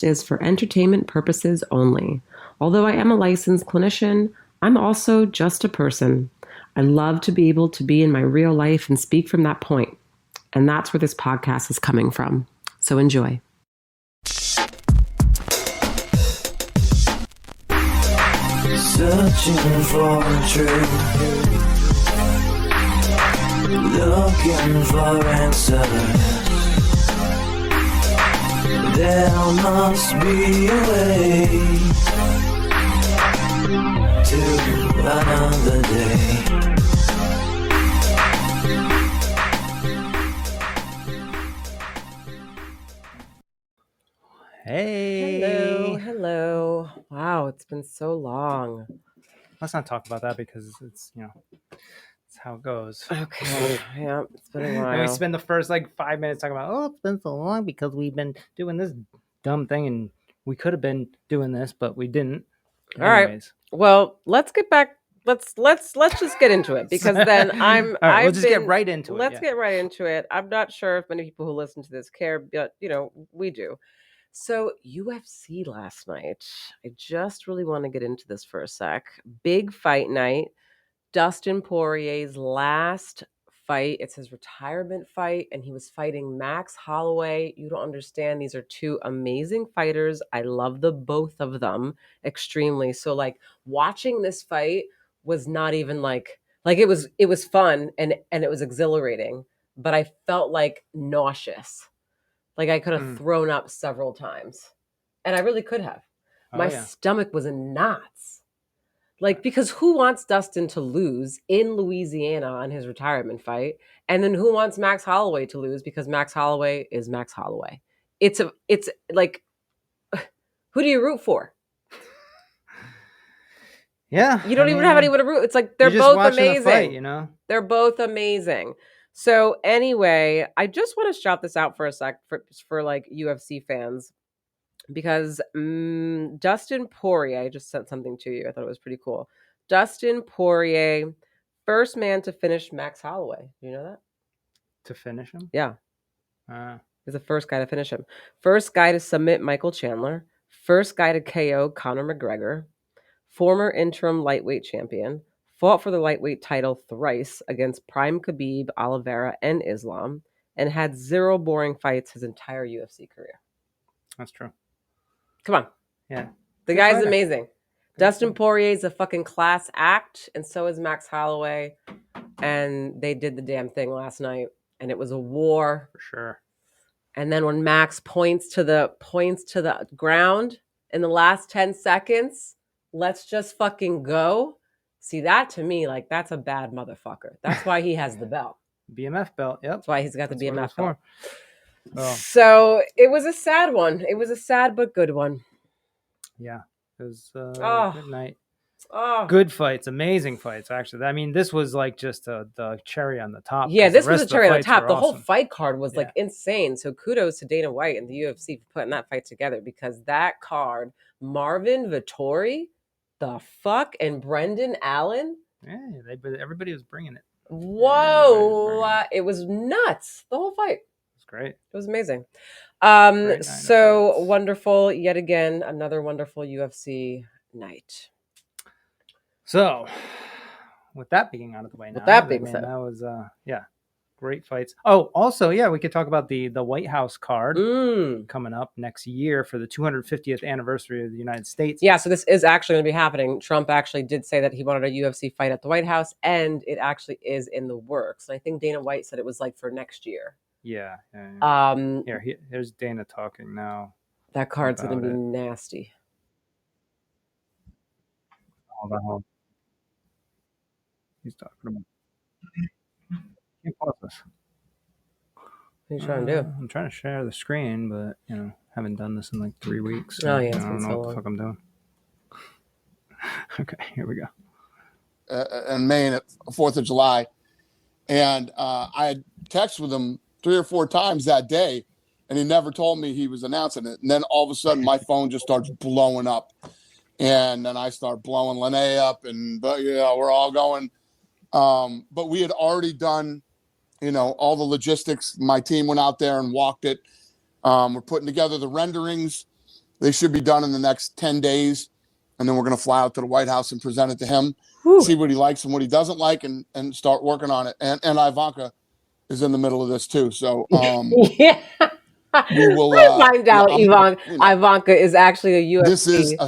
Is for entertainment purposes only. Although I am a licensed clinician, I'm also just a person. I love to be able to be in my real life and speak from that point. And that's where this podcast is coming from. So enjoy. Searching for truth, looking for answers. There must be a way to another day. Hey. Hello. Wow, it's been so long. Let's not talk about that because it's it's how it goes. Okay. Yeah, it's been a while. And we spend the first 5 minutes talking about, it's been so long because we've been doing this dumb thing and we could have been doing this, but we didn't. All right. Well, let's get back. Let's just get into it because then we'll just get right into it. Let's get right into it. I'm not sure if many people who listen to this care, but we do. So UFC last night. I just really want to get into this for a sec. Big fight night. Dustin Poirier's last fight. It's his retirement fight, and he was fighting Max Holloway. You don't understand. These are two amazing fighters. I love the both of them extremely. So watching this fight was not even like it was fun and it was exhilarating, but I felt nauseous. I could have thrown up several times, and I really could have. My stomach was in knots. Because who wants Dustin to lose in Louisiana on his retirement fight? And then who wants Max Holloway to lose because Max Holloway is Max Holloway? It's like, who do you root for? Yeah. You don't even have anyone to root. It's like, they're both amazing. The fight, They're both amazing. So anyway, I just want to shout this out for a sec for UFC fans. Because Dustin Poirier, I just sent something to you. I thought it was pretty cool. Dustin Poirier, first man to finish Max Holloway. You know that? To finish him? Yeah. He's the first guy to finish him. First guy to submit Michael Chandler. First guy to KO Conor McGregor. Former interim lightweight champion. Fought for the lightweight title thrice against Prime Khabib, Oliveira, and Islam. And had 0 boring fights his entire UFC career. That's true. Come on. Yeah. The guy's amazing. Dustin Poirier is a fucking class act, and so is Max Holloway. And they did the damn thing last night, and it was a war. For sure. And then when Max points to the ground in the last 10 seconds, let's just fucking go. See, that to me, that's a bad motherfucker. That's why he has the belt. BMF belt, yep. That's why he's got the BMF belt. Oh. So it was a sad one. It was a sad but good one. Yeah, it was a good night. Oh. Good fights, amazing fights, actually. I mean, this was just the cherry on the top. Yeah, this was a cherry on the top. The awesome. whole fight card was insane. So kudos to Dana White and the UFC for putting that fight together because that card, Marvin Vettori, the fuck, and Brendan Allen. Yeah, everybody was bringing it. Whoa, it was nuts. The whole fight. Great. It was amazing. So wonderful. Yet again, another wonderful UFC night. So, with that being out of the way now. With that being said. That was, great fights. Oh, also, we could talk about the White House card coming up next year for the 250th anniversary of the United States. Yeah, so this is actually going to be happening. Trump actually did say that he wanted a UFC fight at the White House, and it actually is in the works. And I think Dana White said it was for next year. Yeah. Here's Dana talking now. That card's going to be nasty. Hold on. He's talking about. Can't pause this. What are you trying to do? I'm trying to share the screen, but haven't done this in 3 weeks. So I don't know what the fuck I'm doing. Okay, here we go. In Maine at 4th of July, and I had texted with him 3 or 4 times that day, and he never told me he was announcing it. And then all of a sudden, my phone just starts blowing up, and then I start blowing Linnea up, and we're all going. But we had already done, all the logistics. My team went out there and walked it. We're putting together the renderings. They should be done in the next 10 days. And then we're going to fly out to the White House and present it to him, see what he likes and what he doesn't like, and start working on it. And Ivanka is in the middle of this too. So Yeah. we will Find out Ivanka is actually a this is a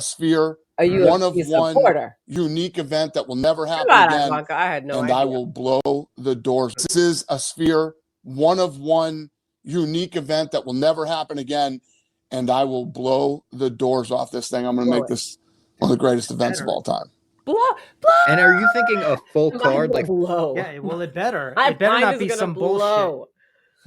one of UFC one supporter. unique event that will never Come happen on, again. Ivanka. I had no and idea. I will blow the doors. This is a one of one unique event that will never happen again. And I will blow the doors off this thing. I'm going to make this one of the greatest events of all time. Blow. And are you thinking a full card? Like, blow. Yeah, well, it better. My It better mind not is be gonna some blow. bullshit.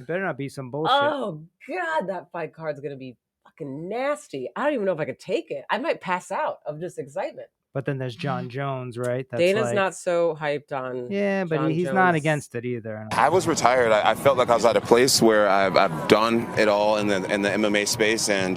It better not be some bullshit. Oh God, that fight card's gonna be fucking nasty. I don't even know if I could take it. I might pass out of just excitement. But then there's John Jones, right? That's Dana's not so hyped on. Yeah, but John he's Jones. not against it either. I was retired. I felt like I was at a place where I've done it all in the MMA space, and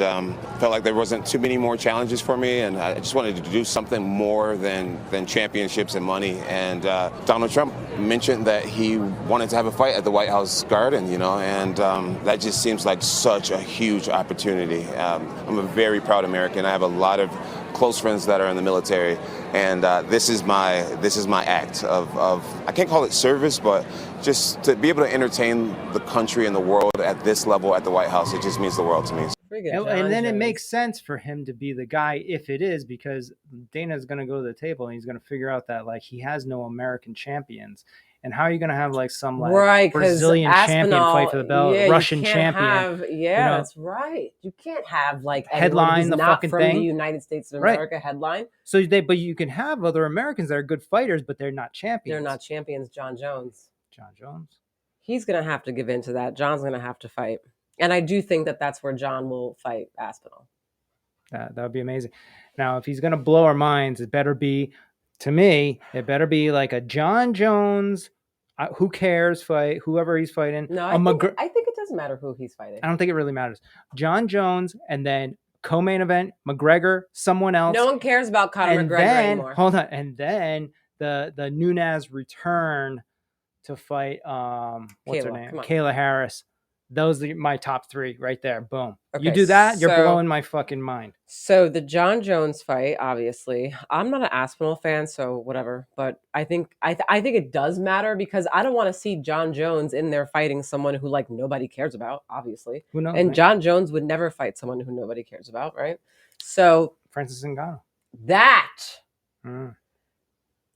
felt like there wasn't too many more challenges for me, and I just wanted to do something more than championships and money. And Donald Trump mentioned that he wanted to have a fight at the White House Garden, and that just seems like such a huge opportunity. I'm a very proud American. I have a lot of close friends that are in the military, and this is my act of I can't call it service, but just to be able to entertain the country and the world at this level at the White House, it just means the world to me. And then it makes sense for him to be the guy if it is, because Dana's going to go to the table and he's going to figure out that like he has no American champions. And how are you going to have like some like Brazilian champion fight for the belt, Russian champion? That's right. You can't have like headline the not fucking from thing. The United States of America headline. So but you can have other Americans that are good fighters, but they're not champions. They're not champions. John Jones. He's going to have to give in to that. John's going to have to fight. And I do think that that's where John will fight Aspinall. That would be amazing. Now, if he's going to blow our minds, it better be, to me, it better be like a John Jones, who cares fight, whoever he's fighting. No, I think it doesn't matter who he's fighting. I don't think it really matters. John Jones, and then co-main event, McGregor, someone else. No one cares about Conor McGregor anymore. Hold on. And then the Nunes return to fight, what's her name? Kayla Harris. Those are my top three right there. Boom. Okay, you do that, you're blowing my fucking mind. So the John Jones fight, obviously, I'm not an Aspinall fan, so whatever. But I think it does matter because I don't want to see John Jones in there fighting someone who like nobody cares about, obviously. Who knows? And John Jones would never fight someone who nobody cares about, right? So Francis Ngannou.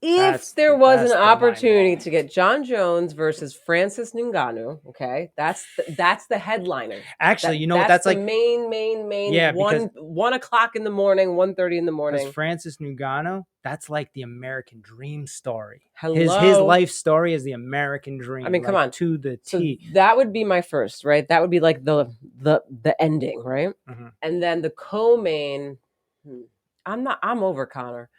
If there was an opportunity to get John Jones versus Francis Ngannou, okay, that's the headliner. Actually, that's like the main. Yeah, 1 o'clock in the morning, 1:30 in the morning. Because Francis Ngannou, that's like the American dream story. Hello. His life story is the American dream. I mean, come on, to the T. So that would be my first, right? That would be like the ending, right? Mm-hmm. And then the co-main. I'm over Conor.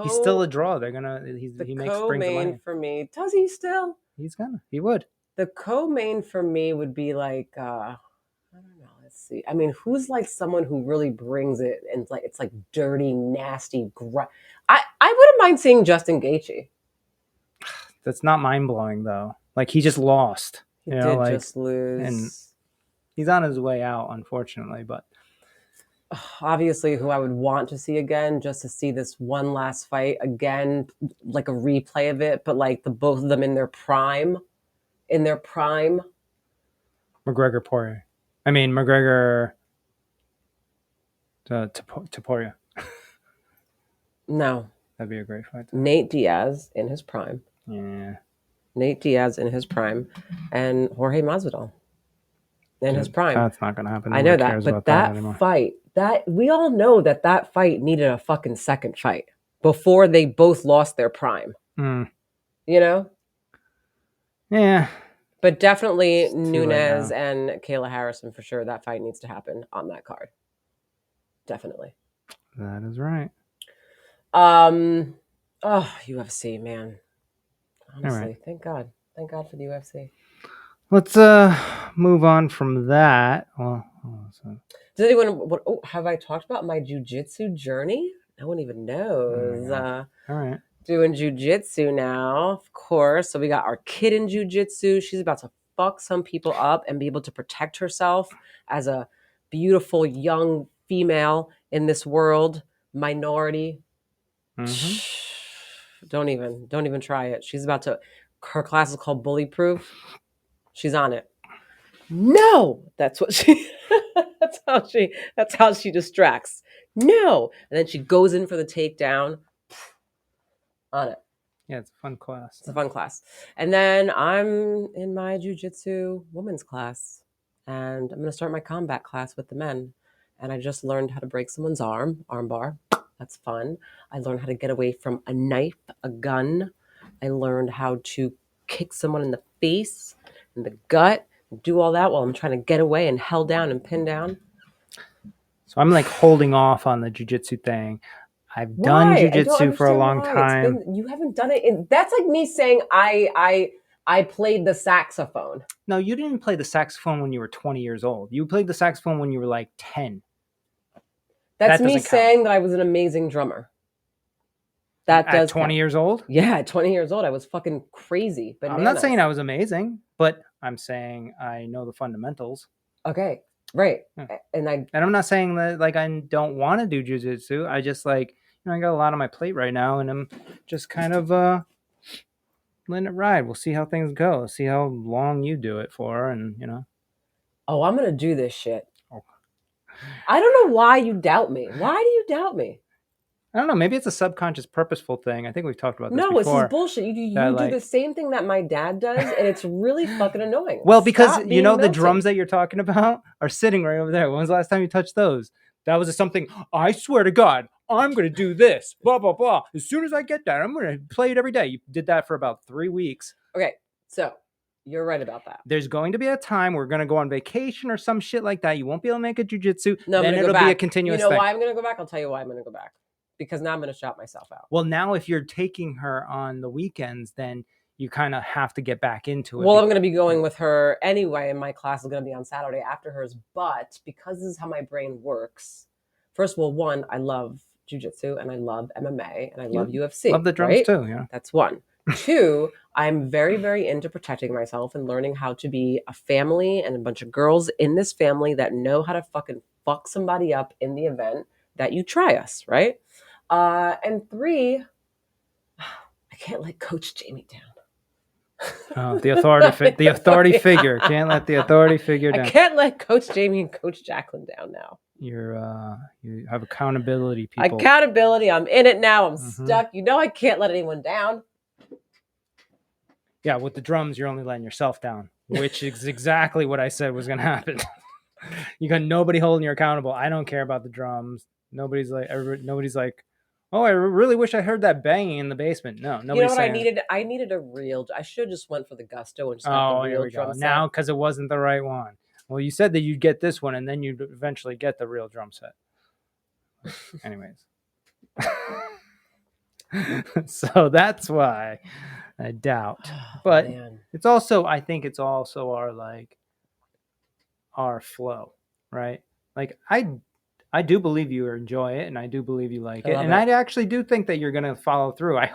He's still a draw. He makes co-main for me. Does he still? He would. The co-main for me would be like I don't know. Let's see. I mean, who's like someone who really brings it and it's like dirty, nasty. I wouldn't mind seeing Justin Gaethje. That's not mind blowing though. Like he just lost. He did just lose, and he's on his way out, unfortunately. But obviously who I would want to see again, just to see this one last fight again, like a replay of it, but like the both of them in their prime. McGregor Poirier. I mean McGregor to Poirier. No. That'd be a great fight. Nate Diaz in his prime. Yeah. Nate Diaz in his prime and Jorge Masvidal in his prime. That's not going to happen. I know that, but that fight, that we all know that fight needed a fucking second fight before they both lost their prime. Mm. You know? Yeah. But definitely Nunes and Kayla Harrison for sure. That fight needs to happen on that card. Definitely. That is right. UFC, man. Honestly, thank God. Thank God for the UFC. Let's move on from that. Well, does anyone? Have I talked about my jiu-jitsu journey? No one even knows. All right. Doing jiu-jitsu now, of course. So we got our kid in jiu-jitsu. She's about to fuck some people up and be able to protect herself as a beautiful young female in this world, minority. Don't even try it. She's about to. Her class is called Bully Proof. She's on it. No, that's what she. That's how she distracts. No, and then she goes in for the takedown. On it. Yeah, it's a fun class. It's a fun class. And then I'm in my Ju-jitsu women's class, and I'm going to start my combat class with the men. And I just learned how to break someone's arm bar. That's fun. I learned how to get away from a knife, a gun. I learned how to kick someone in the face, in the gut, do all that while I'm trying to get away and held down and pinned down. So I'm like holding off on the jiu-jitsu thing. I've done jiu-jitsu for a long time. You haven't done it. That's like me saying I played the saxophone. No, you didn't play the saxophone when you were 20 years old. You played the saxophone when you were like 10. That's me saying that I was an amazing drummer. That does at 20 years old? Yeah, at 20 years old, I was fucking crazy. Bananas. I'm not saying I was amazing, but I'm saying I know the fundamentals. Okay, right. Yeah. And I'm not saying that like I don't want to do jiu-jitsu. I just like, I got a lot on my plate right now, and I'm just kind of letting it ride. We'll see how things go. See how long you do it for, and Oh, I'm gonna do this shit. Oh. I don't know why you doubt me. Why do you doubt me? I don't know. Maybe it's a subconscious, purposeful thing. I think we've talked about this before. No, this is bullshit. You do the same thing that my dad does, and it's really fucking annoying. Well, because the drums that you're talking about are sitting right over there. When was the last time you touched those? That was something, I swear to God, I'm going to do this, blah, blah, blah. As soon as I get that, I'm going to play it every day. You did that for about 3 weeks. Okay, so you're right about that. There's going to be a time we're going to go on vacation or some shit like that. You won't be able to make a jiu-jitsu. No, then it'll be a continuous thing. You know why I'm going to go back? I'll tell you why I'm going to go back. Because now I'm going to shout myself out. Well, now if you're taking her on the weekends, then you kind of have to get back into it. Well, I'm going to be going with her anyway, and my class is going to be on Saturday after hers. But because this is how my brain works, first of all, one, I love Ju-jitsu, and I love MMA, and I love UFC. Love the drums too, yeah. That's one. Two, I'm very, very into protecting myself and learning how to be a family and a bunch of girls in this family that know how to fucking fuck somebody up in the event that you try us, right? And three, I can't let Coach Jamie down. Oh, the authority figure. Can't let the authority figure down. I can't let Coach Jamie and Coach Jacqueline down now. You have accountability, people. Accountability. I'm in it now. I'm stuck. I can't let anyone down. Yeah, with the drums, you're only letting yourself down, which is exactly what I said was going to happen. You got nobody holding you accountable. I don't care about the drums. Nobody's like, oh, I really wish I heard that banging in the basement. No, nobody's. You know what saying I needed? I needed a real. I should have just went for the gusto and just got the real drum set. Now, because it wasn't the right one. Well, you said that you'd get this one, and then you'd eventually get the real drum set. Anyways, so that's why I doubt. But it's also, I think it's also our flow, right? Like I do believe you enjoy it, and I do believe you like it. And I actually do think that you're going to follow through. I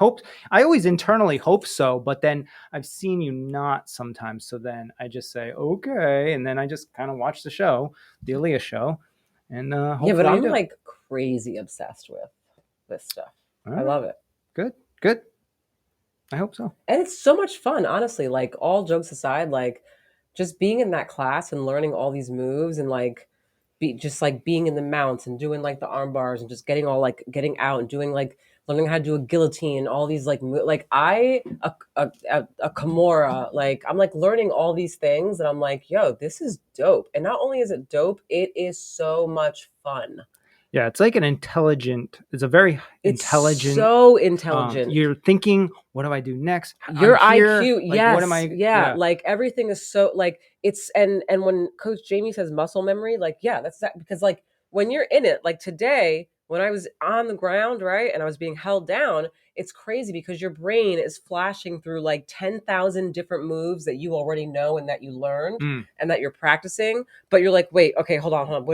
always internally hope so, but then I've seen you not sometimes. So then I just say, okay. And then I just kind of watch the show, the Alyea show. And hopefully but I'm like crazy obsessed with this stuff. Right. I love it. Good. I hope so. And it's so much fun, honestly. Like, all jokes aside, like just being in that class and learning all these moves and like, just like being in the mounts and doing like the arm bars and just getting out and doing like learning how to do a guillotine, all these like a Kimura, like I'm like learning all these things and I'm like, yo, this is dope. And not only is it dope, it is so much fun. Yeah, it's like it's a very intelligent. So intelligent. You're thinking, what do I do next? Your IQ, like, yes. What am I? Yeah, like everything is so like it's and when Coach Jamie says muscle memory, like that's that because like when you're in it, like today when I was on the ground, right, and I was being held down, it's crazy because your brain is flashing through like 10,000 different moves that you already know and that you learned and that you're practicing, but you're like, wait, okay, hold on.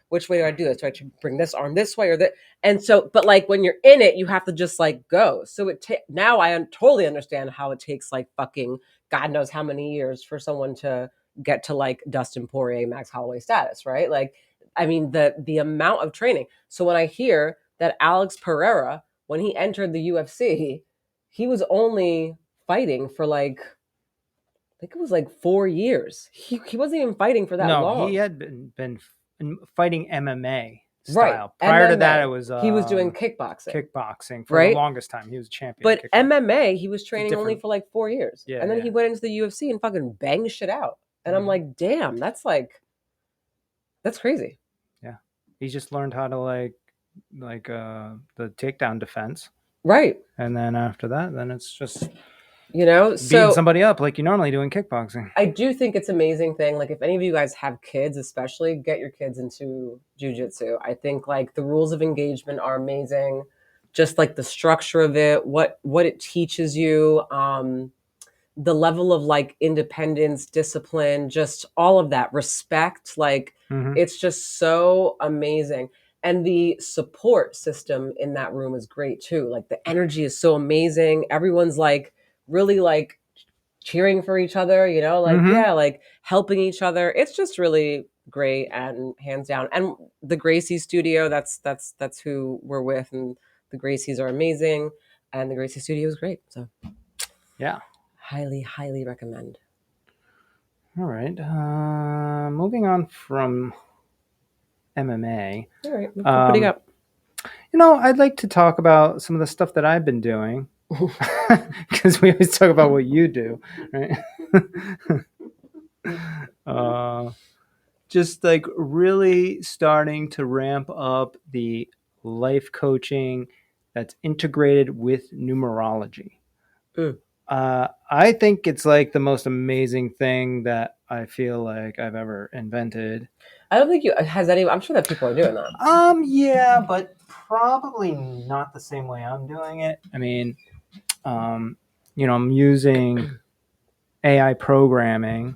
Which way do I do this? Do I bring this arm this way or that? And so, but like when you're in it, you have to just like go. So now I totally understand how it takes like fucking God knows how many years for someone to get to like Dustin Poirier, Max Holloway status, right? Like I mean, the amount of training. So when I hear that Alex Pereira, when he entered the UFC, he was only fighting for like, I think it was like 4 years. He wasn't even fighting for that No, long. he had been fighting MMA Right. style. Prior to that, MMA. it was He was doing kickboxing. kickboxing for the Right? longest time. He was a champion. But kickboxing. MMA, he was training only different- for like 4 years. Yeah, And then yeah. he went into the UFC and fucking banged shit out. And I'm like, damn, that's crazy. Yeah. He just learned how to like the takedown defense. Right. And then after that, then it's just so beating somebody up like you normally do in kickboxing. I do think it's an amazing thing. Like if any of you guys have kids, especially, get your kids into Ju-jitsu. I think like the rules of engagement are amazing. Just like the structure of it, what it teaches you, the level of like independence, discipline, just all of that, respect, like it's just so amazing. And the support system in that room is great too. Like the energy is so amazing. Everyone's like really like cheering for each other, like yeah, like helping each other. It's just really great and hands down. And the Gracie studio, that's who we're with, and the Gracies are amazing, and the Gracie studio is great. So yeah, highly recommend. All right, moving on from MMA. All right, what do you got? I'd like to talk about some of the stuff that I've been doing, because we always talk about what you do, right? Just like really starting to ramp up the life coaching that's integrated with numerology. I think it's like the most amazing thing that I feel like I've ever invented. I don't think I'm sure that people are doing that. Yeah, but probably not the same way I'm doing it. I mean, I'm using AI programming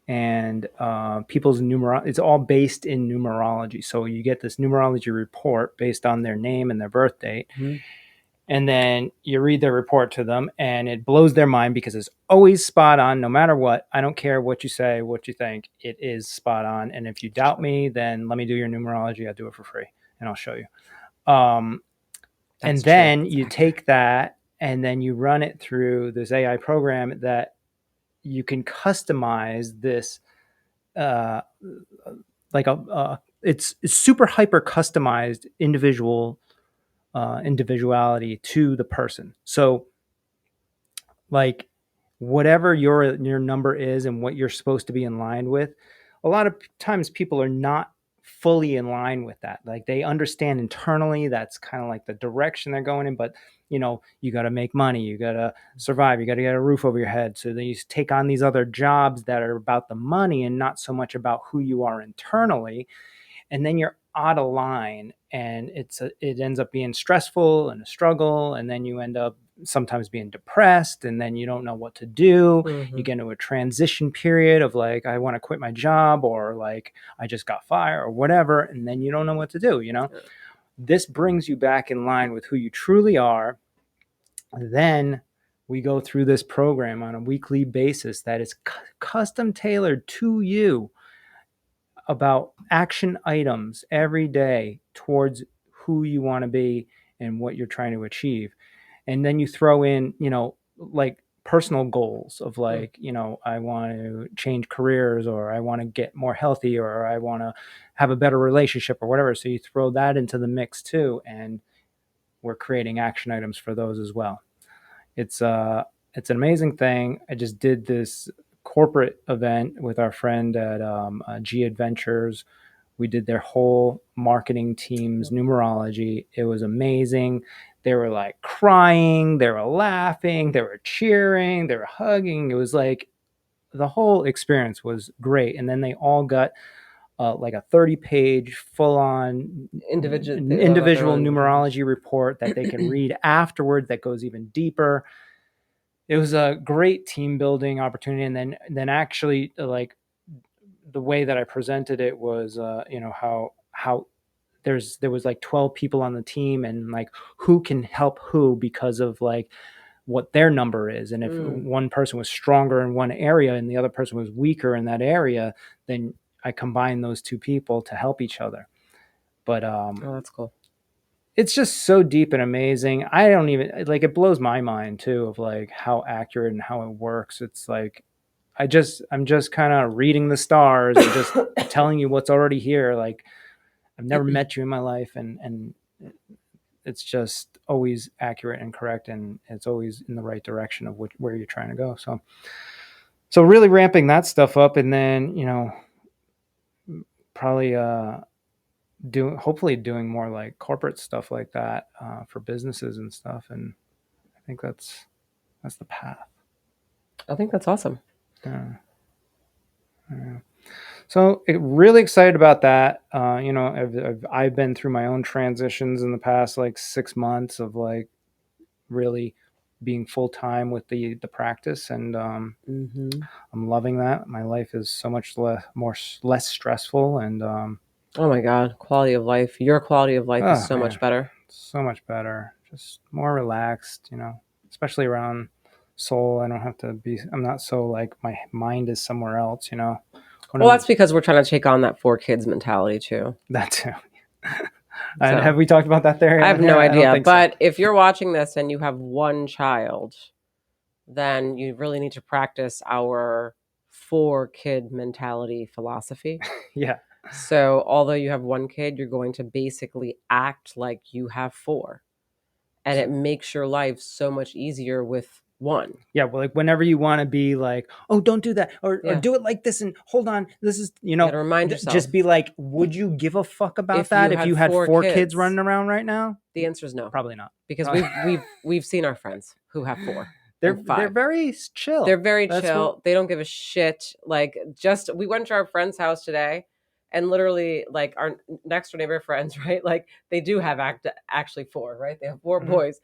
and people's it's all based in numerology. So you get this numerology report based on their name and their birth date. And then you read their report to them and it blows their mind because it's always spot on no matter what. I don't care what you say, what you think, it is spot on. And if you doubt me, then let me do your numerology. I'll do it for free and I'll show you. And then you take that and then you run it through this AI program that you can customize this it's super hyper customized individuality to the person. So like whatever your number is and what you're supposed to be in line with, a lot of times people are not fully in line with that. Like they understand internally that's kind of like the direction they're going in, but you got to make money, you got to survive, you got to get a roof over your head. So then you take on these other jobs that are about the money and not so much about who you are internally. And then you're out of line and it ends up being stressful and a struggle. And then you end up sometimes being depressed and then you don't know what to do. You get into a transition period of like, I want to quit my job, or like, I just got fired or whatever. And then you don't know what to do. This brings you back in line with who you truly are. Then we go through this program on a weekly basis that is custom tailored to you about action items every day towards who you want to be and what you're trying to achieve. And then you throw in, like personal goals of like, I want to change careers, or I want to get more healthy, or I want to have a better relationship or whatever. So you throw that into the mix too. And we're creating action items for those as well. It's an amazing thing. I just did this corporate event with our friend at G Adventures. We did their whole marketing team's numerology. It was amazing. They were like crying, they were laughing, they were cheering, they were hugging. It was like the whole experience was great. And then they all got like a 30-page full-on individual numerology report that they can read afterward that goes even deeper. It was a great team building opportunity. And then actually like the way that I presented it was, how there was like 12 people on the team and like who can help who because of like what their number is. And if one person was stronger in one area and the other person was weaker in that area, then I combine those two people to help each other. But Oh, that's cool. it's just so deep and amazing. I don't even like, it blows my mind too of like how accurate and how it works. It's like I'm just kind of reading the stars and just telling you what's already here. Like, I've never met you in my life, and it's just always accurate and correct, and it's always in the right direction of where you're trying to go. So really ramping that stuff up, and then, you know, probably hopefully doing more like corporate stuff like that for businesses and stuff. And I think that's the path. I think that's awesome. Yeah. Yeah. So really excited about that. You know, I've been through my own transitions in the past like 6 months of like really being full time with the practice, and I'm loving that. My life is so much less stressful, and oh my God, quality of life. Your quality of life is so much better. So much better. Just more relaxed, you know, especially around soul. I don't have to be. I'm not so like my mind is somewhere else, you know. Well, that's because we're trying to take on that 4 kids mentality too. That too. And have we talked about that there? I have no idea. But so. If you're watching this and you have one child, then you really need to practice our 4-kid mentality philosophy. Yeah. So although you have 1 kid, you're going to basically act like you have 4. And it makes your life so much easier with 1. Yeah, well, like whenever you want to be like, oh, don't do that, or do it like this, and hold on, this is, you know, remind yourself. Just be like, would you give a fuck about that if you had 4 kids running around right now? The answer is no. Probably not. Because we've seen our friends who have 4. They're very chill. They're very chill. They don't give a shit. Like, just we went to our friend's house today, and literally, like, our next door neighbor friends, right? Like, they do have actually 4, right? They have 4 boys.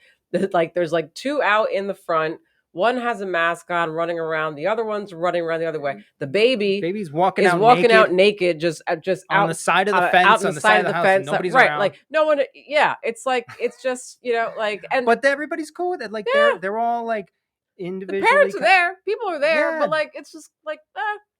Like, there's like 2 out in the front. One has a mask on, running around. The other one's running around the other way. The baby's walking out naked, just on out the side of the fence, out on the side of the fence. Nobody's right, around. Like no one. Yeah, it's like it's just, you know, like, and but everybody's cool with it. Like they're all like individually. The parents are there, people are there, but like it's just like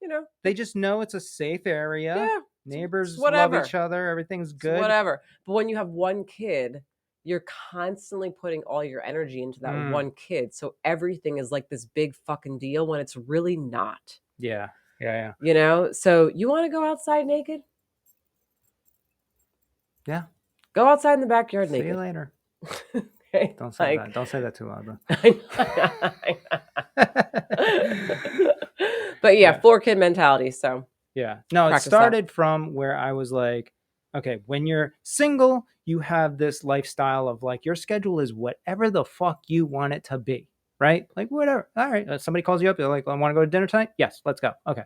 you know, they just know it's a safe area. Yeah, neighbors love each other. Everything's good. It's whatever. But when you have 1 kid, you're constantly putting all your energy into that 1 kid. So everything is like this big fucking deal when it's really not. Yeah. You know? So you want to go outside naked? Yeah. Go outside in the backyard naked. See you later. Okay? Don't say that. Don't say that too loud, though. But yeah, 4-kid mentality. So yeah. No, it started from where I was like, okay, when you're single, you have this lifestyle of like your schedule is whatever the fuck you want it to be, right? Like whatever. All right. Somebody calls you up. You're like, I want to go to dinner tonight. Yes, let's go. Okay.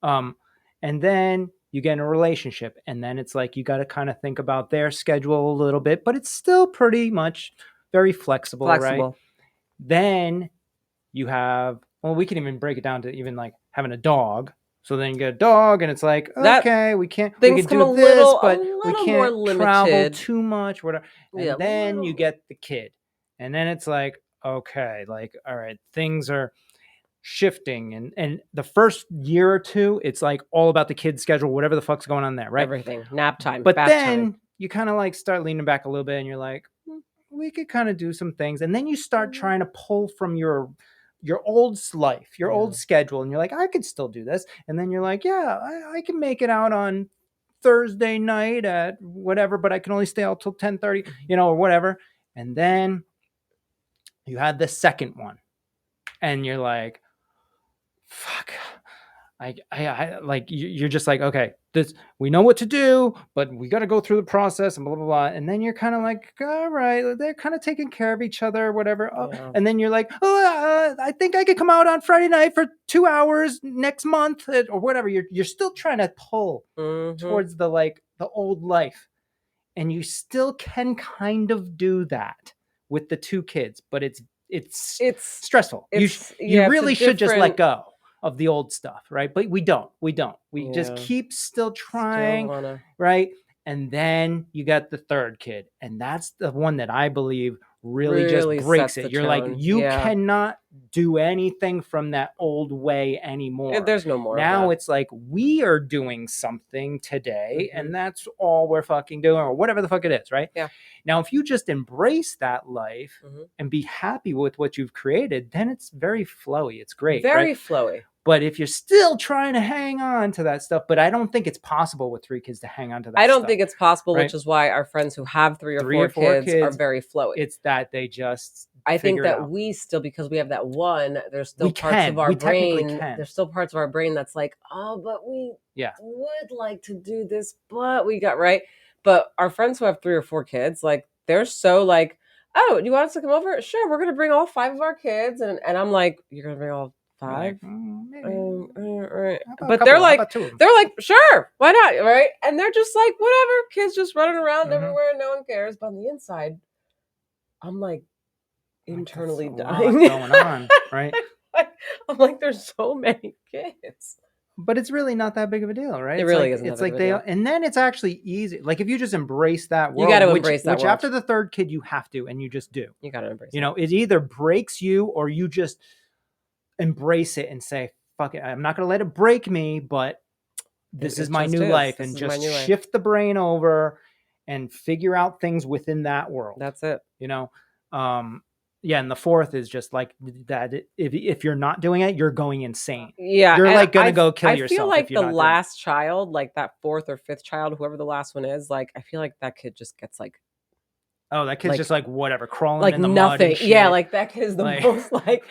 And then you get in a relationship, and then it's like you got to kind of think about their schedule a little bit, but it's still pretty much very flexible. Right? Then you have, well, we can even break it down to even like having a dog. So then you get a dog, and it's like, okay, we can do this, but we can't travel too much, whatever. And then you get the kid, and then it's like, okay, like, all right, things are shifting, and the first year or 2, it's like all about the kid's schedule, whatever the fuck's going on there, right? Everything, nap time, but then you kind of like start leaning back a little bit, and you're like, we could kind of do some things, and then you start trying to pull from your old life, your old schedule, and you're like, I could still do this, and then you're like, yeah, I can make it out on Thursday night at whatever, but I can only stay out till 10:30, you know, or whatever. And then you had the second one, and you're like, fuck, I like, you're just like, okay, this, we know what to do, but we got to go through the process and blah, blah, blah. And then you're kind of like, all right, they're kind of taking care of each other, whatever. And then you're like, I think I could come out on Friday night for 2 hours next month or whatever. You're still trying to pull towards the, like the old life. And you still can kind of do that with the 2 kids, but it's stressful. You really should just let go of the old stuff, right? But we don't. We just keep still trying, right? And then you got the 3rd kid, and that's the one that I believe really just breaks sets it. the You're like, tone. you Yeah. cannot do anything from that old way anymore. There's no more. Now of that. it's like, we are doing something today, Mhm. and that's all we're fucking doing, or whatever the fuck it is, right? Yeah. Now, if you just embrace that life Mhm. and be happy with what you've created, then it's very flowy. It's great. Very right? flowy. But if you're still trying to hang on to that stuff, but I don't think it's possible with 3 kids to hang on to that I don't stuff, think it's possible, right? which is why our friends who have 3 or 4 kids are very flowy. It's that they just I think figure it that out. we still, because we have that one, there's still We parts of our we technically brain. can. There's still parts of our brain that's like, oh, but we would like to do this, but we got right. But our friends who have 3 or 4 kids, like, they're so like, oh, do you want us to come over? Sure, we're gonna bring all 5 of our kids, and I'm like, you're gonna bring all 5? Maybe. But they're like, sure, why not, right? And they're just like, whatever, kids just running around everywhere, no one cares. But on the inside, I'm like internally dying. Going on, right? I'm like, there's so many kids. But it's really not that big of a deal, right? It really isn't. It's like and then it's actually easy. Like, if you just embrace that world, you got to embrace that which world. after the 3rd kid you have to, and you just do. You got to embrace. You know, it either breaks you or you just embrace it and say, "Fuck it, I'm not going to let it break me, but this is my new life," and just shift the brain over and figure out things within that world. That's it. You know. Yeah, and the 4th is just like that. If you're not doing it, you're going insane. Yeah, you're like gonna go kill yourself. I feel like the last child, like that 4th or 5th child, whoever the last one is, like, I feel like that kid just gets like, oh, that kid's like, just like whatever, crawling like in the nothing. mud and shit. Yeah, like that kid is the most like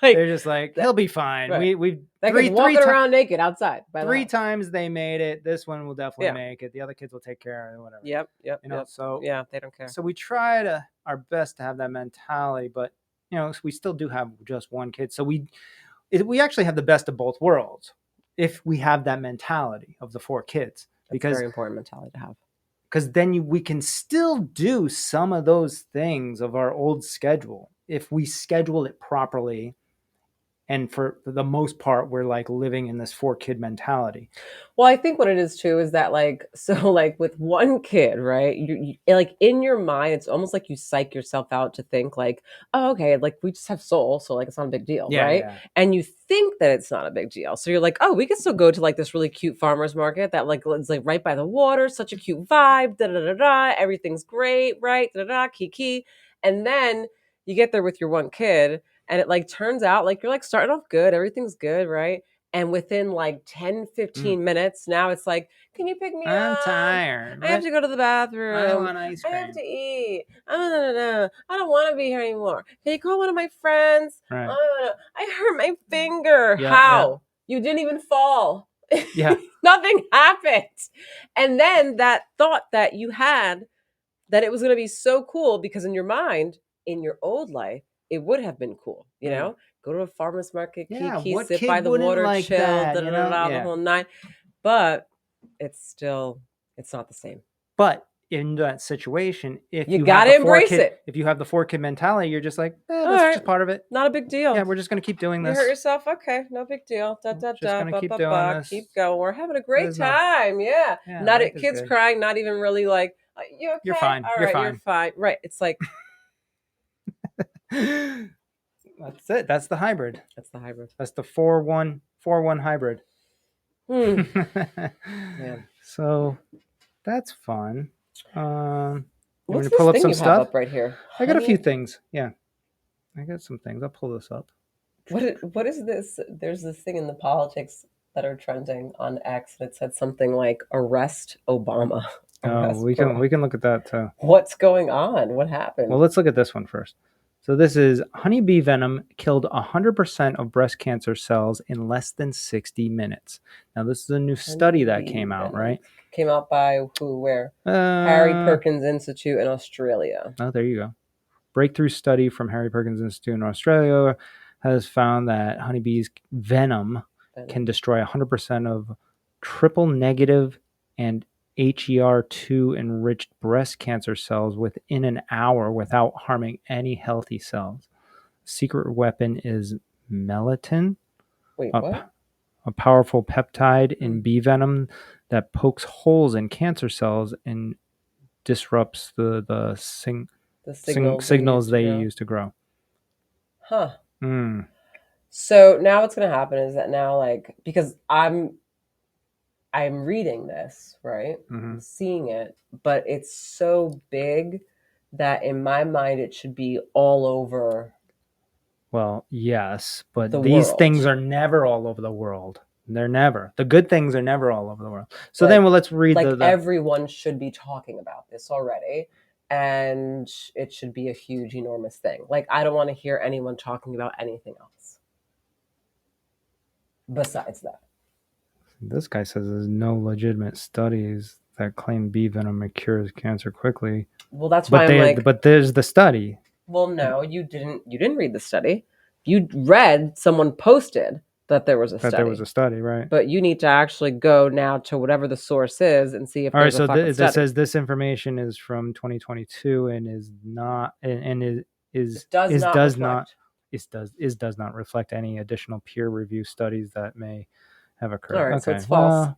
they're just like, he'll be fine. Right. We've that kid's walking around naked outside. By 3 times they made it. This one will definitely make it. The other kids will take care of it, whatever. Yep. You know, so yeah, they don't care. So we try our best to have that mentality, but you know, we still do have just one kid. So we actually have the best of both worlds if we have that mentality of the 4 kids. Because that's a very important mentality to have. Because then we can still do some of those things of our old schedule if we schedule it properly. And for the most part, we're like living in this 4 kid mentality. Well, I think what it is too is that, like, so like with one kid, right? You like, in your mind, it's almost like you psych yourself out to think like, oh, okay, like we just have soul, so like it's not a big deal, right? Yeah. And you think that it's not a big deal, so you're like, oh, we can still go to like this really cute farmers market that like is like right by the water, such a cute vibe, da da da da, everything's great, right? Da da da, kiki, and then you get there with your one kid. And it like turns out like you're like starting off good, everything's good, right? And within like 10, 15 minutes, now it's like, can you pick me up? I'm tired. I have to go to the bathroom. I want ice cream. I have to eat. I don't want to be here anymore. Can you call one of my friends? Right. I hurt my finger. Yeah, How? Yeah. You didn't even fall. Yeah. Nothing happened. And then that thought that you had that it was going to be so cool because in your mind, in your old life, it would have been cool, you know? Go to a farmer's market, kiki, sit by the water, like chill, the whole nine. But it's not the same. But in that situation, if you got to embrace it. If you have the 4 kid mentality, you're just like, that's just part of it. Not a big deal. Yeah, we're just going to keep doing this. You hurt yourself? Okay, no big deal. Just going to keep doing this. Keep going. We're having a great time. Yeah. Not kids crying, not even really like, you okay? You're fine. All you're right, fine. You're fine. Right. It's like... That's it. That's the hybrid. That's the 4-1 hybrid. Yeah. So that's fun. What's this pull up thing some you stuff? Have up right here? I got a few things. Yeah. I got some things. I'll pull this up. What is this? There's this thing in the politics that are trending on X, and it said something like "Arrest Obama." We can look at that too. What's going on? What happened? Well, let's look at this one first. So this is honeybee venom killed 100% of breast cancer cells in less than 60 minutes. Now, this is a new study that came out, right? Came out by who, where? Harry Perkins Institute in Australia. Oh, there you go. Breakthrough study from Harry Perkins Institute in Australia has found that honeybees' venom can destroy 100% of triple negative and HER2 enriched breast cancer cells within an hour without harming any healthy cells. Secret weapon is melatonin, a powerful peptide in bee venom that pokes holes in cancer cells and disrupts the The signals they use to grow. Huh. Mm. So now what's going to happen is that now, like, because I'm reading this, right? I'm seeing it, but it's so big that in my mind it should be all over. Well, yes, but the these world. things are never all over the world. They're never. The good things are never all over the world. So then, well, let's read the everyone should be talking about this already, and it should be a huge, enormous thing. Like, I don't want to hear anyone talking about anything else besides that. This guy says there's no legitimate studies that claim bee venom cures cancer quickly. Well, that's why I'm like, but there's the study. Well, no, you didn't read the study. You read someone posted that there was a study. That there was a study, right? But you need to actually go now to whatever the source is and see if all right. there's a fucking study. This says this information is from 2022 and is not does not reflect any additional peer review studies that may have occurred. All right, so it's false.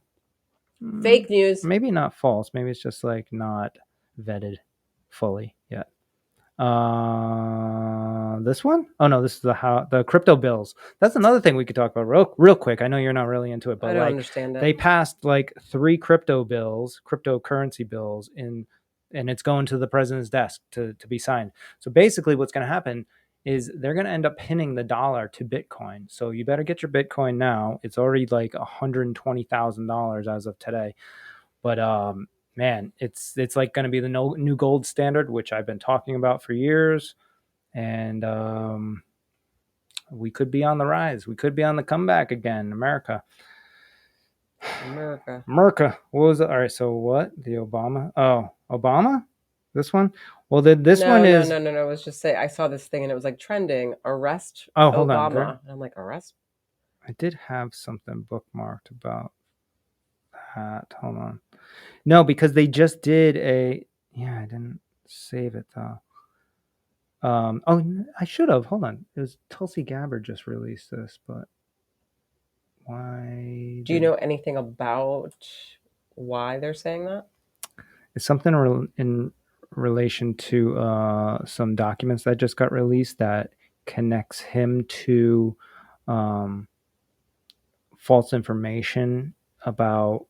Fake news. Maybe not false. Maybe it's just like not vetted fully yet. This one? Oh no, this is the crypto bills. That's another thing we could talk about real quick. I know you're not really into it, but I don't understand it. They passed like 3 cryptocurrency bills and it's going to the president's desk to be signed. So basically what's going to happen is they're going to end up pinning the dollar to Bitcoin. So you better get your Bitcoin now. It's already like $120,000 as of today. But man, it's like going to be the new gold standard, which I've been talking about for years. And we could be on the rise. We could be on the comeback again. America. What was it? All right. So what? The Obama? Oh, Obama? This one? Well, this one is... No. It was just I saw this thing and it was like trending. Arrest hold Obama. on. And I'm like, arrest? I did have something bookmarked about that. Hold on. No, because they just did I didn't save it though. I should have. Hold on. It was Tulsi Gabbard just released this, but why? Do you know anything about why they're saying that? It's something in relation to some documents that just got released that connects him to false information about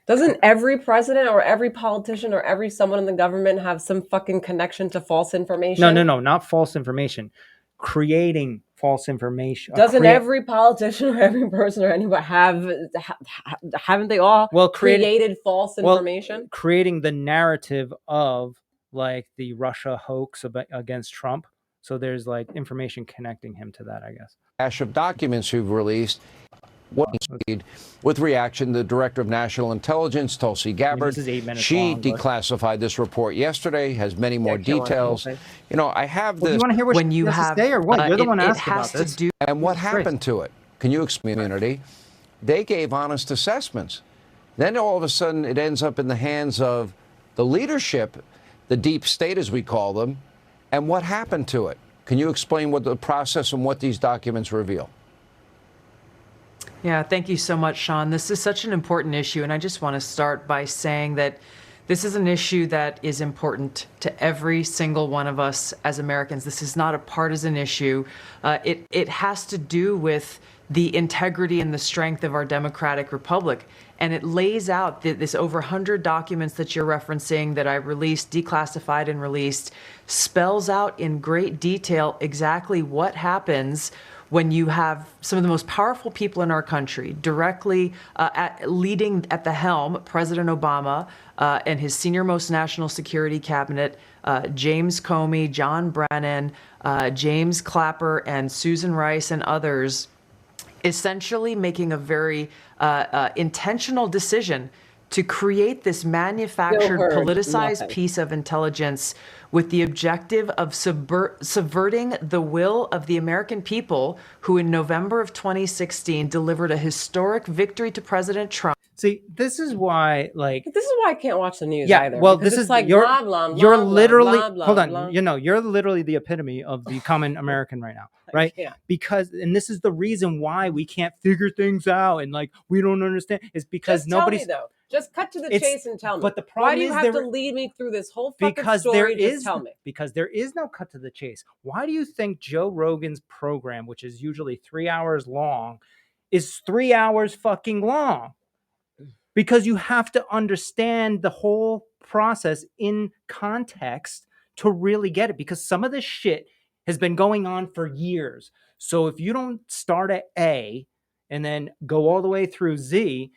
Doesn't every president or every politician or every someone in the government have some fucking connection to false information? No, not false information. Creating false information. Doesn't every politician or every person or anybody haven't they all created false information? Creating the narrative of like the Russia hoax against Trump. So there's like information connecting him to that, I guess. Cache of documents you've released. With reaction, the Director of National Intelligence, Tulsi Gabbard, she declassified this report yesterday, has many more details. You know, I have this. You want to hear what she has to say or what? You're the one asked about this. And what happened to it? Can you explain, community? They gave honest assessments. Then all of a sudden it ends up in the hands of the leadership, the deep state as we call them. And what happened to it? Can you explain what the process and what these documents reveal? Yeah, thank you so much, Sean. This is such an important issue, and I just want to start by saying that this is an issue that is important to every single one of us as Americans. This is not a partisan issue. It has to do with the integrity and the strength of our democratic republic. And it lays out this over 100 documents that you're referencing that I released, declassified and released, spells out in great detail exactly what happens when you have some of the most powerful people in our country directly leading at the helm, President Obama and his senior-most national security cabinet, James Comey, John Brennan, James Clapper, and Susan Rice, and others, essentially making a very intentional decision to create this manufactured, politicized piece of intelligence with the objective of subverting the will of the American people who in November of 2016 delivered a historic victory to President Trump. See, this is why, like, This is why I can't watch the news yeah, either. well, because this it's is like you're blah blah you're blah literally blah blah hold on, blah. you're literally the epitome of the common American right now, right? Yeah. Because, and this is the reason why we can't figure things out and like we don't understand is because Just tell nobody's. me though. Just cut to the It's- chase and tell me. but the Why problem do you is have to there- lead me through this whole fucking because story? there Just is tell me. because there is no cut to the chase. Why do you think Joe Rogan's program, which is usually 3 hours long, is 3 hours fucking long? Because you have to understand the whole process in context to really get it, because some of this shit has been going on for years. So if you don't start at A and then go all the way through Z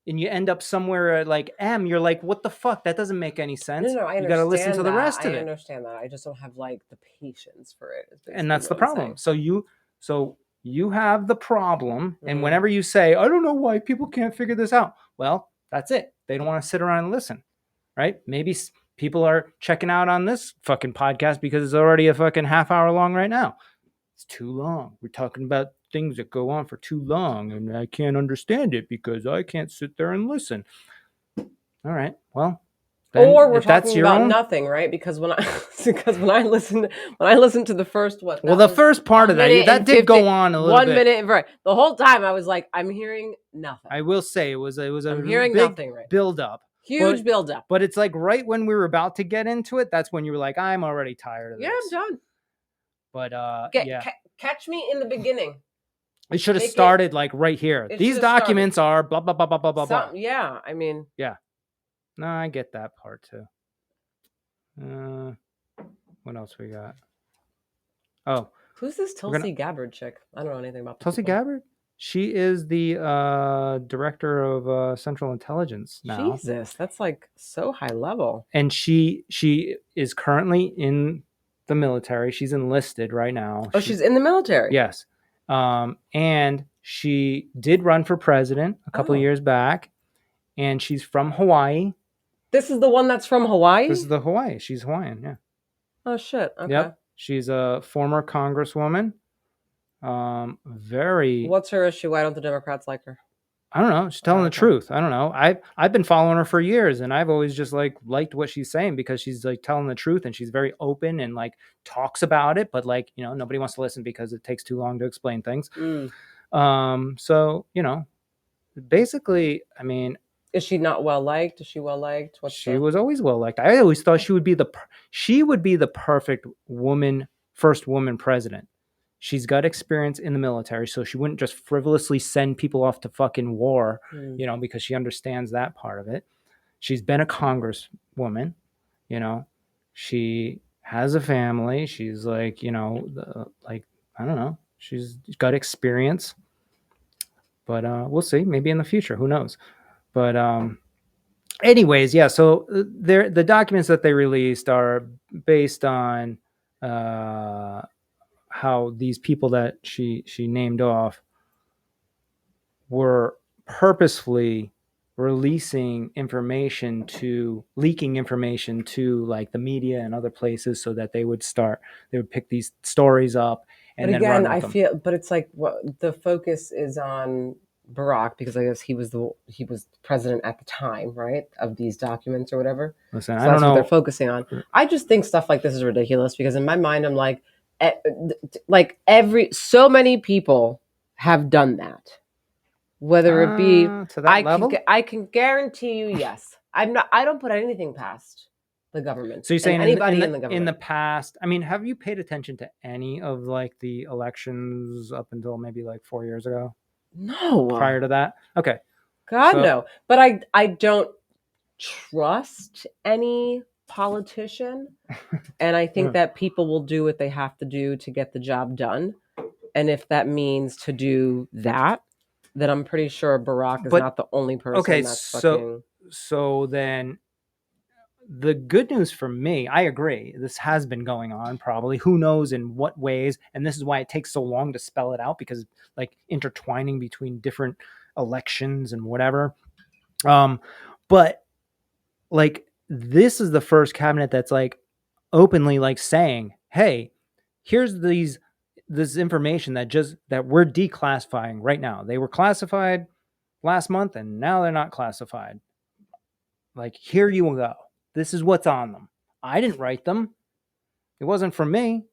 and you end up somewhere at like M, you're like, what the fuck? That doesn't make any sense. No, I understand. You got to listen to the rest of I it. understand that. I just don't have like the patience for it. And that's the problem. So you have the problem, and Mhm. whenever you say, I don't know why people can't figure this out, well, that's it. They don't want to sit around and listen, right? Maybe people are checking out on this fucking podcast because it's already a fucking half hour long right now. It's too long. We're talking about things that go on for too long, and I can't understand it because I can't sit there and listen. All right, well, then Or we're if that's talking your about own, nothing, right? Because when I listened to the first one, well, the first part of that did go on a little bit. 1 minute and right. The whole time I was like, I'm hearing nothing. I will say it was a I'm hearing big nothing right. build up. Huge build up. But it's like right when we were about to get into it, that's when you were like, I'm already tired of this. Yeah, I'm done. But catch me in the beginning. It should have started like right here. These documents are blah blah blah blah blah blah blah. Yeah, I mean, yeah. No, I get that part too. What else we got? Oh, who's this Tulsi Gabbard chick? I don't know anything about Tulsi Gabbard. She is the director of Central Intelligence now. Jesus, that's like so high level. And she is currently in the military. She's enlisted right now. Oh, she's in the military. Yes. And she did run for president a couple of years back, and she's from Hawaii. This is the one that's from Hawaii? This is the Hawaii. She's Hawaiian, yeah. Oh, shit. Okay. Yep. She's a former congresswoman. What's her issue? Why don't the Democrats like her? I don't know. She's telling the truth. I don't know. I've been following her for years, and I've always just like liked what she's saying because she's like telling the truth, and she's very open and like talks about it, but like, nobody wants to listen because it takes too long to explain things. So, basically, I mean, is she not well liked? Is she well liked? She was always well liked. I always thought she would be the perfect first woman president. She's got experience in the military, so she wouldn't just frivolously send people off to fucking war, because she understands that part of it. She's been a congresswoman, she has a family. She's like, I don't know. She's got experience, but we'll see. Maybe in the future, who knows? But anyways, yeah. So the documents that they released are based on how these people that she named off were purposefully leaking information to like the media and other places so that they would pick these stories up. And but again, I feel, but it's like the focus is on Barack because I guess he was president at the time, right, of these documents or whatever. Listen, so I don't know what they're focusing on. I just think stuff like this is ridiculous because in my mind I'm like so many people have done that. Whether it be to that level? I can guarantee you, yes. I don't put anything past the government. So you're saying anybody in the government in the past? I mean, have you paid attention to any of like the elections up until maybe like 4 years ago? No. Prior to that? Okay. God, no. But I don't trust any politician. And I think that people will do what they have to do to get the job done. And if that means to do that, then I'm pretty sure Barack is not the only person that's fucking... So then the good news for me, I agree, this has been going on probably. Who knows in what ways? And this is why it takes so long to spell it out, because like intertwining between different elections and whatever. But like this is the first cabinet that's like openly like saying, hey, here's this information that we're declassifying right now. They were classified last month, and now they're not classified. Like, here you go. This is what's on them. I didn't write them. It wasn't from me.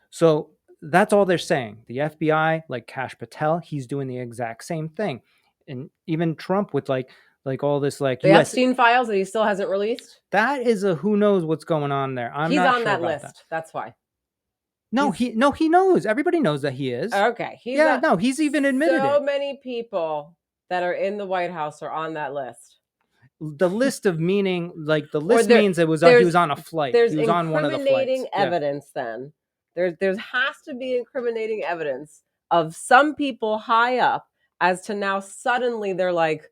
So that's all they're saying. The FBI, like Kash Patel, he's doing the exact same thing. And even Trump with like all this like the Epstein files that he still hasn't released. That is a who knows what's going on there. He's not on that list. That's why. No, he knows. Everybody knows that he is. Okay. He's even admitted it. So many people that are in the White House are on that list. The list of meaning, like the list means he was on a flight. There's he was on one of the flights. incriminating evidence. Then there has to be incriminating evidence of some people high up as to now suddenly they're like,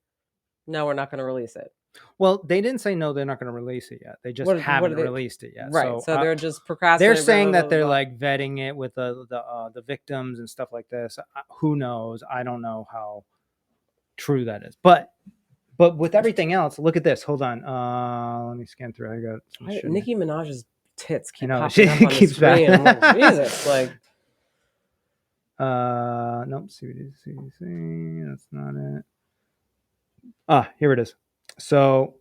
no, we're not going to release it. Well, they didn't say no, they're not going to release it yet. They just haven't released it yet. Right. So they're just procrastinating. They're saying that they're like vetting it with the victims and stuff like this. Who knows? I don't know how true that is. But with everything else, look at this. Hold on. Let me scan through. I got some shit. Nicki Minaj's tits keep popping up on the screen. I'm like, Jesus, like. Nope. CBD. That's not it. Here it is. So,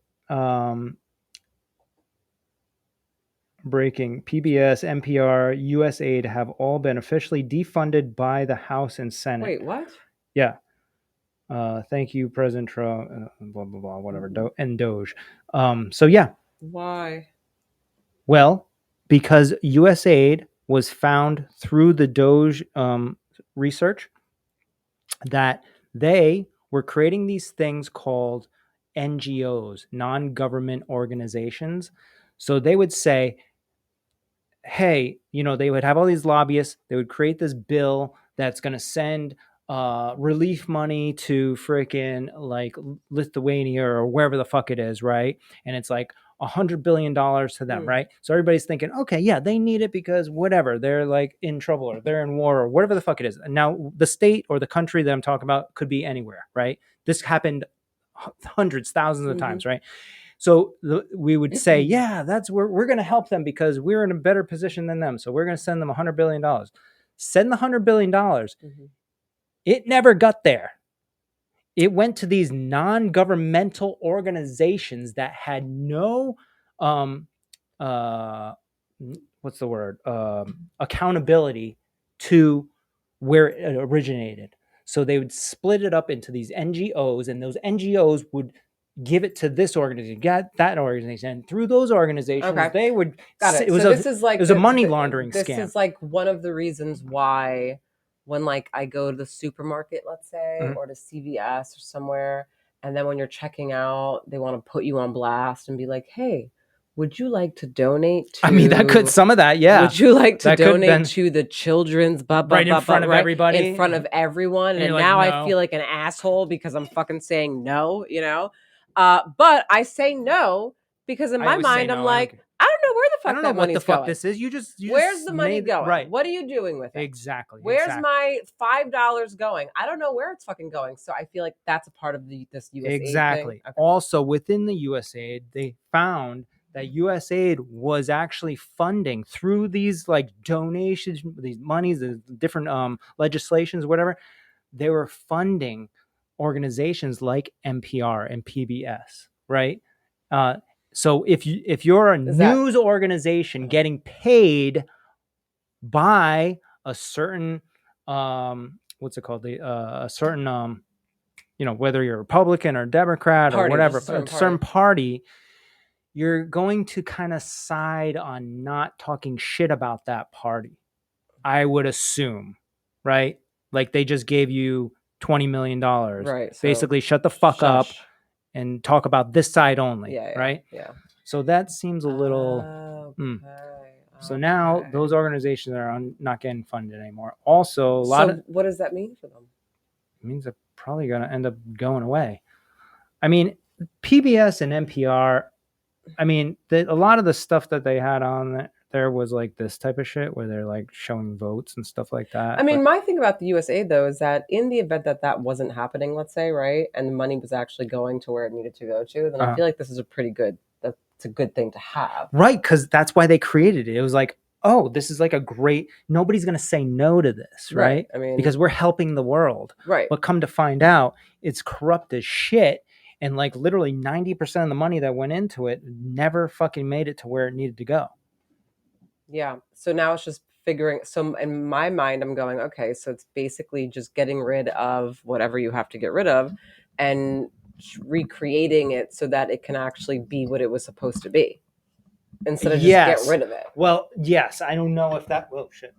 breaking: PBS, NPR, USAID have all been officially defunded by the House and Senate. Wait, what? Yeah. Thank you, President Trump. Blah blah blah. Whatever. And Doge. So yeah. Why? Well, because USAID was found through the Doge research that they were creating these things called NGOs, non-government organizations. So they would say, hey, they would have all these lobbyists. They would create this bill that's going to send relief money to freaking like Lithuania or wherever the fuck it is, right? And it's like $100 billion to them, right? So everybody's thinking, okay, yeah, they need it because whatever, they're like in trouble or they're in war or whatever the fuck it is. And now the state or the country that I'm talking about could be anywhere, right? This happened hundreds, thousands of times, right? So we would say, yeah, that's where we're going to help them because we're in a better position than them. So we're going to send them $100 billion. Send the $100 billion. It never got there. It went to these non-governmental organizations that had no, accountability to where it originated. So they would split it up into these NGOs, and those NGOs would give it to this organization, get that organization, and through those organizations, they would. Got it. It was a money laundering scam. This is like one of the reasons why, when like I go to the supermarket, let's say, or to CVS or somewhere, and then when you're checking out, they want to put you on blast and be like, "Hey, would you like to donate to?" I mean, that could some of that, yeah. Would you like to donate to the children's right in front of everybody, in front of everyone? And now like, no. I feel like an asshole because I'm fucking saying no, But I say no because in my mind I'm like, I don't know where the fuck I don't know that what money's the fuck going. This is. You where's the money going? Right. What are you doing with it? Exactly. Where's my $5 going? I don't know where it's fucking going. So I feel like that's a part of this USAID exactly. thing. Okay. Also, within the USAID, they found that USAID was actually funding through these like donations, these monies, the different legislations, whatever. They were funding organizations like NPR and PBS, right? So if you're a news organization getting paid by a certain what's it called, a certain whether you're Republican or Democrat or whatever, a certain party, you're going to kind of side on not talking shit about that party, I would assume, right? Like they just gave you $20 million, right? So basically shut the fuck up and talk about this side only, right? Yeah. So that seems a little. So now those organizations are not getting funded anymore. Also, what does that mean for them? It means they're probably going to end up going away. I mean, PBS and NPR. I mean, a lot of the stuff that they had on there was like this type of shit where they're like showing votes and stuff like that. I mean, my thing about the USAID though is that in the event that wasn't happening, let's say, right, and the money was actually going to where it needed to go to, then I feel like this is a good thing to have. Right, because that's why they created it. It was like, oh, this is like a great, nobody's going to say no to this, right? I mean, because we're helping the world. right. But come to find out, it's corrupt as shit. And like literally 90% of the money that went into it never fucking made it to where it needed to go. Yeah. So now it's just figuring. So in my mind, I'm going, okay, so it's basically just getting rid of whatever you have to get rid of and recreating it so that it can actually be what it was supposed to be instead of just get rid of it. Well, yes. I don't know if that, oh shit.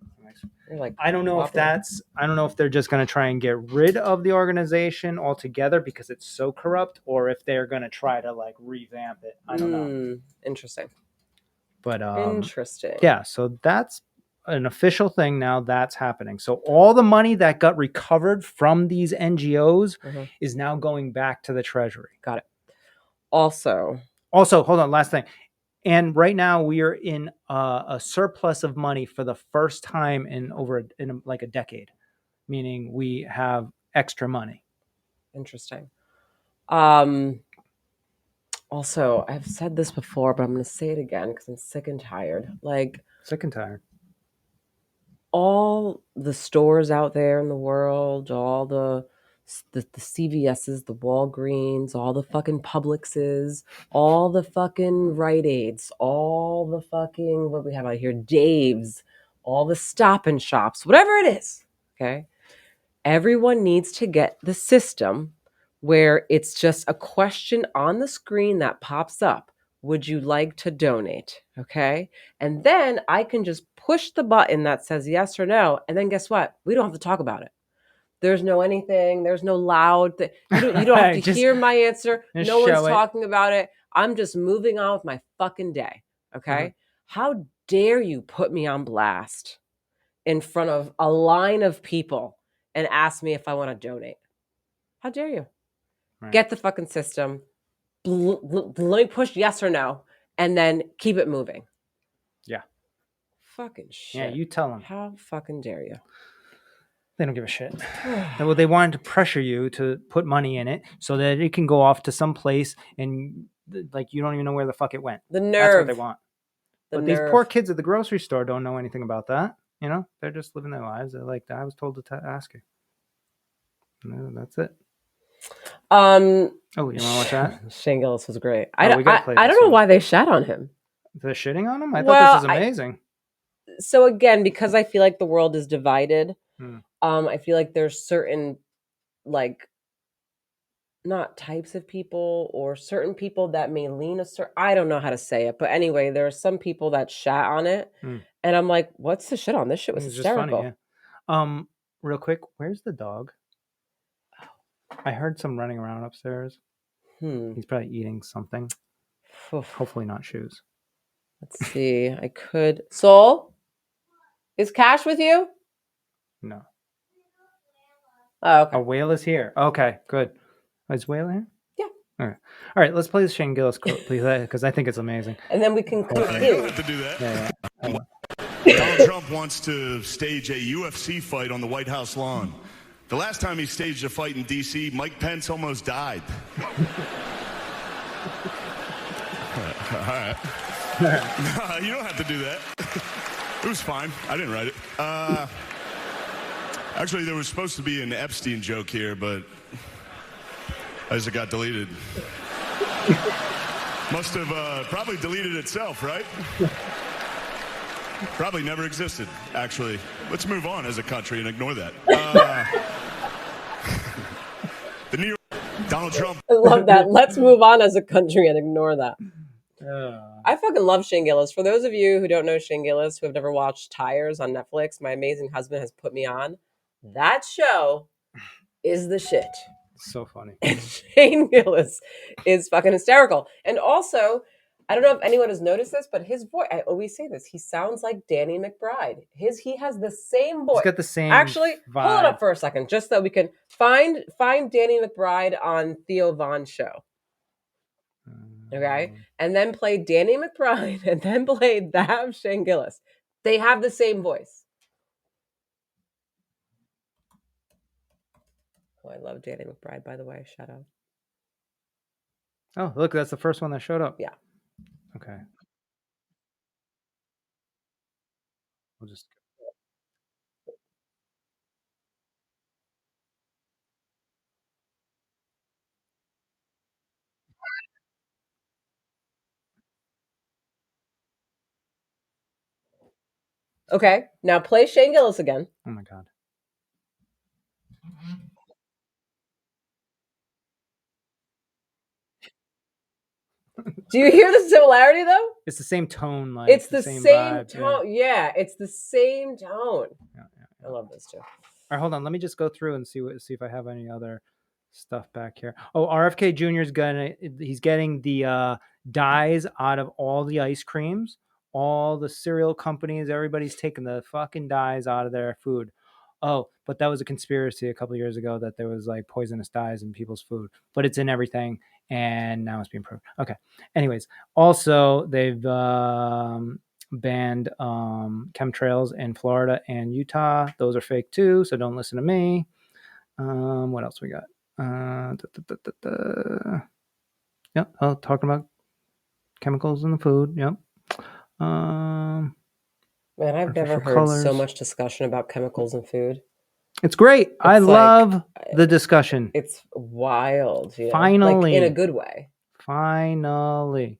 You're like, I don't know if that's, I don't know if they're just going to try and get rid of the organization altogether because it's so corrupt, or if they're going to try to like revamp it. I don't know. Interesting. But interesting. Yeah, so that's an official thing now that's happening. So all the money that got recovered from these NGOs is now going back to the treasury. Got it. Also, hold on, last thing. And right now we are in a surplus of money for the first time in like a decade, meaning we have extra money. Interesting. Also, I've said this before, but I'm going to say it again because I'm sick and tired. Like, sick and tired. All the stores out there in the world, all the CVS's, the Walgreens, all the fucking Publixes, all the fucking Rite Aids, all the fucking, what we have out here, Dave's, all the Stop and Shops, whatever it is, okay? Everyone needs to get the system where it's just a question on the screen that pops up. Would you like to donate? Okay. And then I can just push the button that says yes or no. And then guess what? We don't have to talk about it. There's no anything. There's no loud thing. You don't have to hear my answer. No one's talking about it. I'm just moving on with my fucking day. Okay. How dare you put me on blast in front of a line of people and ask me if I want to donate? How dare you? Right. Get the fucking system. Let me push yes or no, and then keep it moving. Yeah. Fucking shit. Yeah, you tell them. How fucking dare you? They don't give a shit. Well, they wanted to pressure you to put money in it so that it can go off to some place and like you don't even know where the fuck it went. The nerve. That's what they want. But these poor kids at the grocery store don't know anything about that. You know, they're just living their lives. They're like, I was told to ask you. No, that's it. Oh, you want to watch that? Shane Gillis was great. I don't know why they shat on him. They're shitting on him? I thought this was amazing. So again, because I feel like the world is divided, I feel like there's certain, like, not types of people or certain people that may lean a certain, I don't know how to say it. But anyway, there are some people that shat on it. And I'm like, what's the shit on? This shit was hysterical. Just funny, yeah. Real quick, where's the dog? I heard some running around upstairs. He's probably eating something. Hopefully not shoes. Let's see. I could. Soul? Is Cash with you? No. Oh, okay. A whale is here. Okay, good. Is whale here? Yeah. All right. Let's play the Shane Gillis quote, please, because I think it's amazing. And then we can conclude. You don't have to do that. Yeah. Donald Trump wants to stage a UFC fight on the White House lawn. The last time he staged a fight in D.C., Mike Pence almost died. All right. You don't have to do that. It was fine. I didn't write it. Actually, there was supposed to be an Epstein joke here, but as it got deleted. Must have probably deleted itself, right? Probably never existed, actually. Let's move on as a country and ignore that. The New York, Donald Trump. I love that. Let's move on as a country and ignore that. I fucking love Shane Gillis. For those of you who don't know Shane Gillis, who have never watched Tires on Netflix, my amazing husband has put me on. That show is the shit. So funny. And Shane Gillis is fucking hysterical. And also, I don't know if anyone has noticed this, but his voice, I always say this, he sounds like Danny McBride. He has the same voice. He's got the same Actually, vibe. Hold it up for a second, just so we can find Danny McBride on Theo Von's show. Okay? And then play Danny McBride, and then play that of Shane Gillis. They have the same voice. Oh, I love Danny McBride, by the way. Shout out. Oh, look, that's the first one that showed up. Yeah. Okay. We'll just. Okay, now play Shane Gillis again. Oh my god. Do you hear the similarity though? It's the same tone, like it's the same vibe, tone. Yeah, it's the same tone. Yeah. I love this too. All right, hold on. Let me just go through and see if I have any other stuff back here. Oh, RFK Jr. he's getting the dyes out of all the ice creams, all the cereal companies. Everybody's taking the fucking dyes out of their food. Oh, but that was a conspiracy a couple of years ago that there was like poisonous dyes in people's food, but it's in everything, and now it's being proved. Okay. Anyways, also they've banned chemtrails in Florida and Utah. Those are fake too, so don't listen to me. What else we got? Yep. Oh, talking about chemicals in the food. Yep. Man, I've never heard so much discussion about chemicals in food. It's great. I love the discussion. It's wild. You know? Finally. Like in a good way. Finally.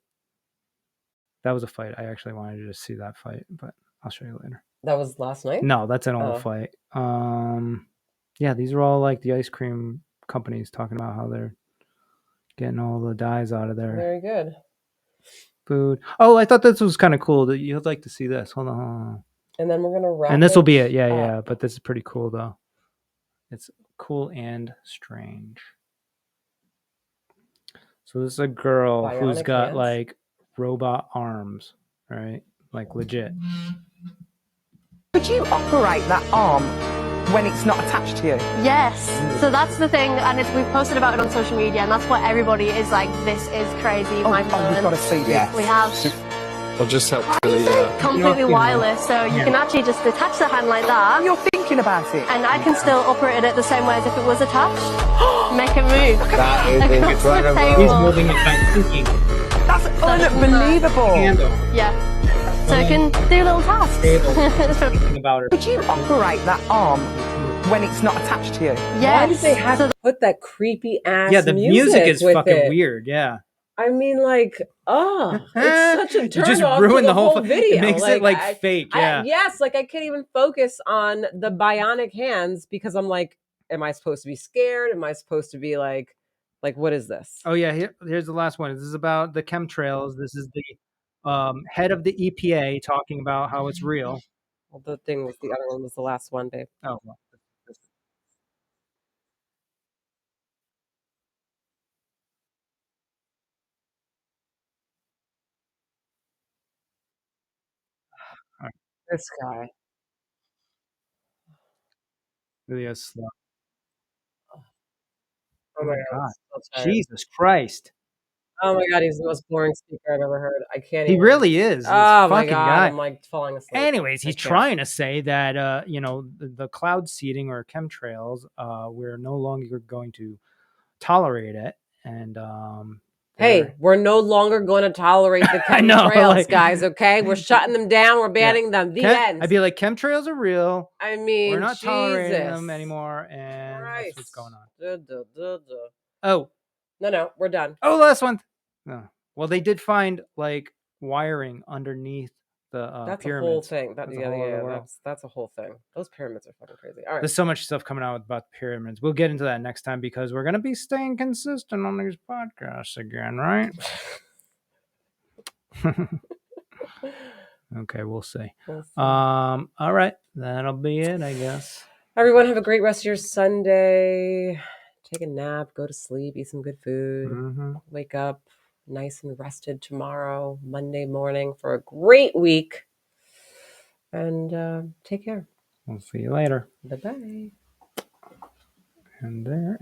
That was a fight. I actually wanted you to see that fight, but I'll show you later. That was last night? No, that's an old fight. Yeah, these are all like the ice cream companies talking about how they're getting all the dyes out of their very good food. Oh, I thought this was kind of cool. That you'd like to see this. Hold on. And then we're gonna wrap. And this will be it. Yeah. But this is pretty cool though. It's cool and strange. So this is a girl Bionic who's got hands? like robot arms, right? Like legit. Could you operate that arm when it's not attached to you? Yes. So that's the thing, and we've posted about it on social media, and that's what everybody is like, this is crazy, mind-blowing. We've got to see this. We have. I'll just help Completely wireless, so you can actually just detach the hand like that. You're thinking about it. And I can still operate it the same way as if it was attached. Make it move. That is incredible. He's moving it by thinking. That's unbelievable. Yeah. So it can do little tasks. Thinking about her. Could you operate that arm when it's not attached to you? Yes. Why did they have to put that creepy ass? Yeah, the music is fucking it? weird. Yeah. I mean, like, it's such a turn just off ruin to the whole video. It makes it like fake. Yeah. Yes, like I can't even focus on the bionic hands because I'm like, am I supposed to be scared? Am I supposed to be like what is this? Oh yeah, here's the last one. This is about the chemtrails. This is the head of the EPA talking about how it's real. Well, the thing was the other one was the last one, babe. Oh. Well. Right. This guy. Really is slow. Oh my god. So Jesus Christ. Oh my god, he's the most boring speaker I've ever heard. I can't. He really is. Oh my god, guy. I'm like falling asleep. Anyways, he's trying to say that the cloud seeding or chemtrails, we're no longer going to tolerate it, and hey, we're no longer going to tolerate the chemtrails, guys. Okay, we're shutting them down. We're banning them. The end. I'd be like, chemtrails are real. I mean, we're not tolerating them anymore, and that's what's going on. Oh. No, we're done. Oh, last one. No. Well, they did find like wiring underneath the that's pyramids. A whole thing. That's a whole thing. Those pyramids are fucking crazy. All right. There's so much stuff coming out about the pyramids. We'll get into that next time because we're gonna be staying consistent on these podcasts again, right? Okay, we'll see. All right, that'll be it, I guess. Everyone, have a great rest of your Sunday. Take a nap, go to sleep, eat some good food, wake up nice and rested tomorrow, Monday morning, for a great week. And take care. We'll see you later. Bye-bye. And there.